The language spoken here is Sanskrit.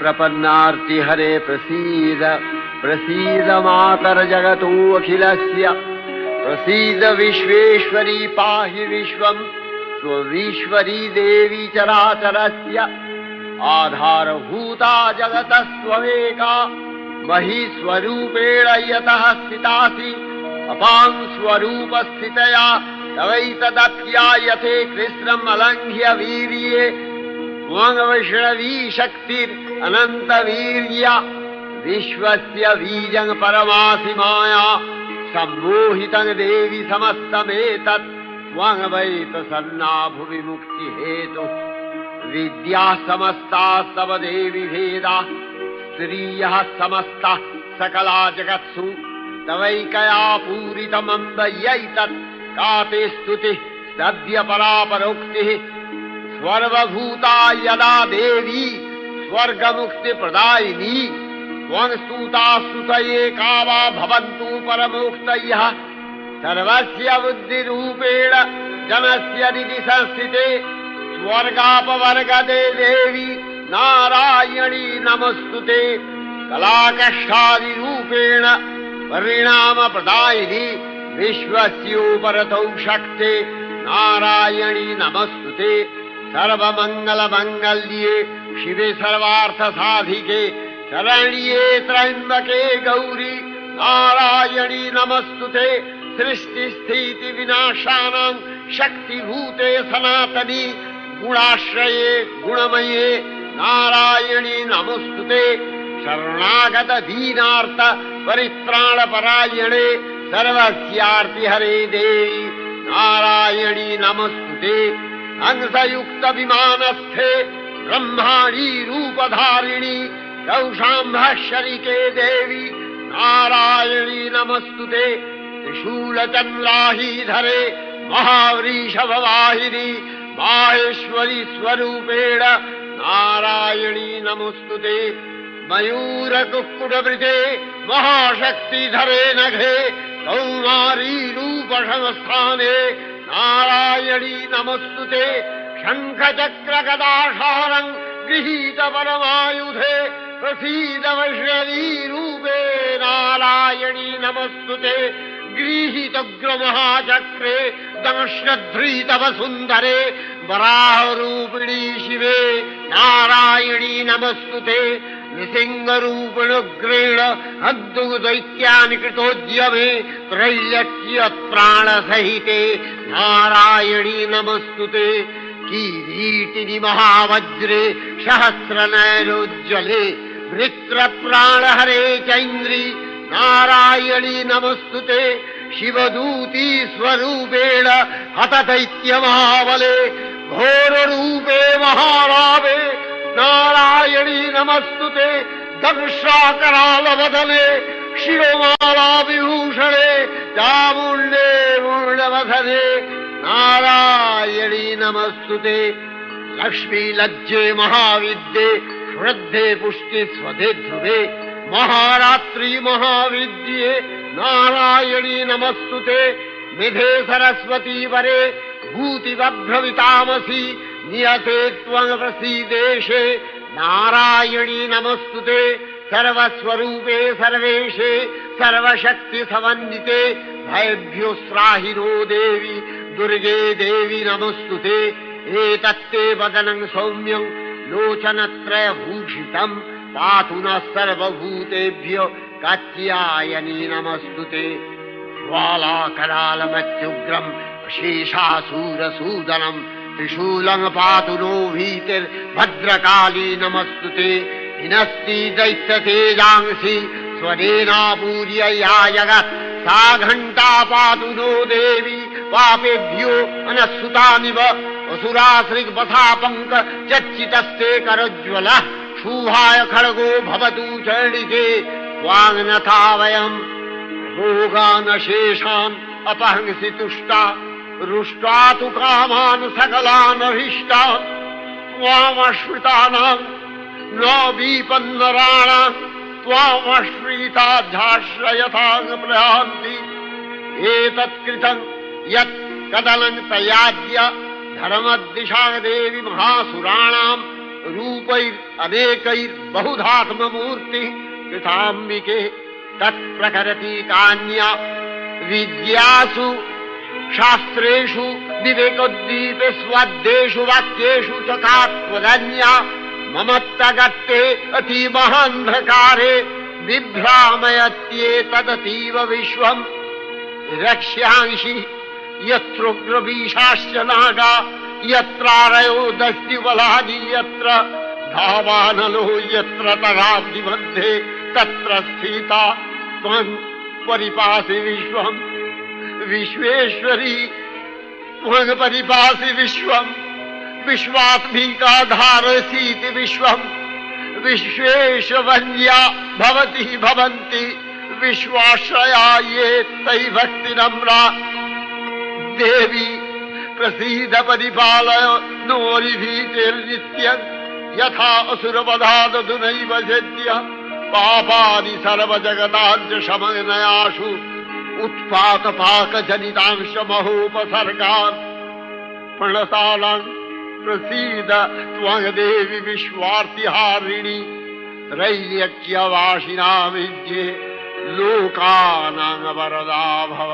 प्रपन्नार्ति हरे प्रसीद प्रसीद मातर जगतो अखिलस्य प्रसीद विश्वेश्वरी पाहि विश्वं स्वविश्वरी देवी चराचरस्य आधारभूता जगतस्त्वमेका महीस्वरूपेण यतः स्थितासि अपां स्वरूपस्थितया तवैतदप्यायते कृष्णम् अलङ्घ्य वीर्ये त्वं वैष्णवी शक्तिरनन्तवीर्या विश्वस्य बीजं परमासि माया सम्मोहितं देवि समस्तमेतत् त्वं वै प्रसन्ना भुवि मुक्तिहेतुः विद्याः समस्तास्तव देवि भेदाः स्त्रियः समस्ताः सकला जगत्सु तवैकया पूरितमम्बयैतत् का ते स्तुतिः स्तभ्यपरापरोक्तिः सर्वभूता यदा देवी स्वर्गमुक्तिप्रदायिनी त्वं स्तुता स्तुतये का वा भवन्तु परमोक्तयः सर्वस्य बुद्धिरूपेण जनस्य हृदि संस्थिते स्वर्गापवर्गदे देवी नारायणी नमस्तुते कलाकष्टादिरूपेण परिणामप्रदायिनी विश्वस्योपरतौ शक्ते नारायणी नमस्तुते सर्वमङ्गलमङ्गल्ये शिवे सर्वार्थसाधिके शरण्ये त्र्यम्बके गौरी नारायणी नमस्तुते सृष्टिस्थितिविनाशानां शक्तिभूते सनातनी गुणाश्रये गुणमये नारायणी नमस्तुते शरणागत दीनार्थ परित्राणपरायणे सर्वस्यार्तिहरे देवी नारायणी नमस्तुते हंसयुक्त विमानस्थे ब्रह्माणी रूपधारिणी कौशाम्भशरिके देवी नारायणी नमस्तुते त्रिशूलचन्द्राहीधरे महावृषभवाहिनी माहेश्वरी स्वरूपेण नारायणी नमस्तुते मयूरकुक्कुटवृते महाशक्तिधरे नघे कौमारी रूपसंस्थाने नारायणी नमस्तुते शङ्खचक्रगदाशारं गृहीत परमायुधे प्रसीद वैष्णवी रूपे नारायणी नमस्तुते गृहीतोग्रमहाचक्रे दंश्रध्रीतवसुन्दरे वराहरूपिणी शिवे नारायणी नमस्तुते नृसिंहरूपिणुग्रेण हद्दुदैत्यानि कृतोद्यमे त्रैलक्ष्यप्राणसहिते नारायणी नमस्तुते किरीटिनि महावज्रे सहस्रनयनोज्ज्वले वृत्रप्राणहरे चैन्द्री नारायणी नमस्तुते शिवदूती स्वरूपेण हतदैत्यमहाबले घोररूपे महारावे नारायणी नमस्तुते दंशाकरालवदने शिरोमाला विभूषणे चामुण्डे मूर्णवधने नारायणी नमस्तुते लक्ष्मी लज्जे महाविद्ये श्रद्धे पुष्टि स्वधे ध्रुवे महारात्रि महाविद्ये नारायणी नमस्तुते निधे सरस्वती वरे भूतिवभ्रवितामसि नियते त्वं प्रसीदेशे नारायणी नमस्तुते सर्वस्वरूपे सर्वेशे सर्वशक्ति समन्विते भयभ्यो त्राहिनो देवी दुर्गे देवी नमस्तुते एतत्ते वदनं सौम्यं लोचनत्रयभूषितं पातु नः सर्वभूतेभ्यो कात्यायनी नमस्तुते ज्वालाकरालमत्युग्रम् अशेषासूरसूदनं त्रिशूलं पातु नो भीतिर्भद्रकाली नमस्तुते हिनस्ति दैत्यतेजांसि स्वरेणापूर्य या जगत् सा घण्टा पातु नो देवी पापेभ्यो अनस्सुतानिव असुराश्रिग्वथापङ्क चच्चितस्ते करज्वलः शूभाय खड्गो भवतु चण्डिके त्वाङ्नथा वयम् रोगानशेषान् अपहंसि तुष्टा रुष्टा तु कामान् सकलान् अभीष्टान् त्वामश्रितानां न विपन्नराणां त्वामश्रिताध्याश्रयथाङ्प्रयान्ति एतत्कृतं यत् कदनं तयाद्य धर्मदिशा देवी महासुराणां रूपैरनेकैर्बहुधात्ममूर्ति कृताम्बिके तत्प्रकरति कान्या विद्यासु शास्त्रेषु विवेकोद्दीपे स्वाद्येषु वाक्येषु च कात्वदन्या ममत्तगत्ते अतीमहान्धकारे बिभ्रामयत्येतदतीव विश्वम् रक्ष्यांसि यत्रोग्रवीशाश्च नागा यत्रारयो दस्युबलानि यत्र धावानलो यत्र तगाब्धिमध्ये तत्र स्थिता त्वं परिपासि विश्वम् विश्वेश्वरी त्वं परिपासि विश्वम् विश्वात्मिकाधारसीति विश्वम् विश्वेशवन्या भवति भवन्ति विश्वाश्रया ये तयि भक्तिनम्रा देवी प्रसीद परिपालय नोरिभीतिर्नित्यम् यथा असुरवधादधुनैव सद्य पापानि सर्वजगताञ्च शमनयाशु उत्पाकपाकजनितांश महोपसर्गान् प्रणशालान् प्रसीद त्वं देवी विश्वार्तिहारिणि त्रैलोक्यवासिनां विद्ये लोकानां वरदा भव।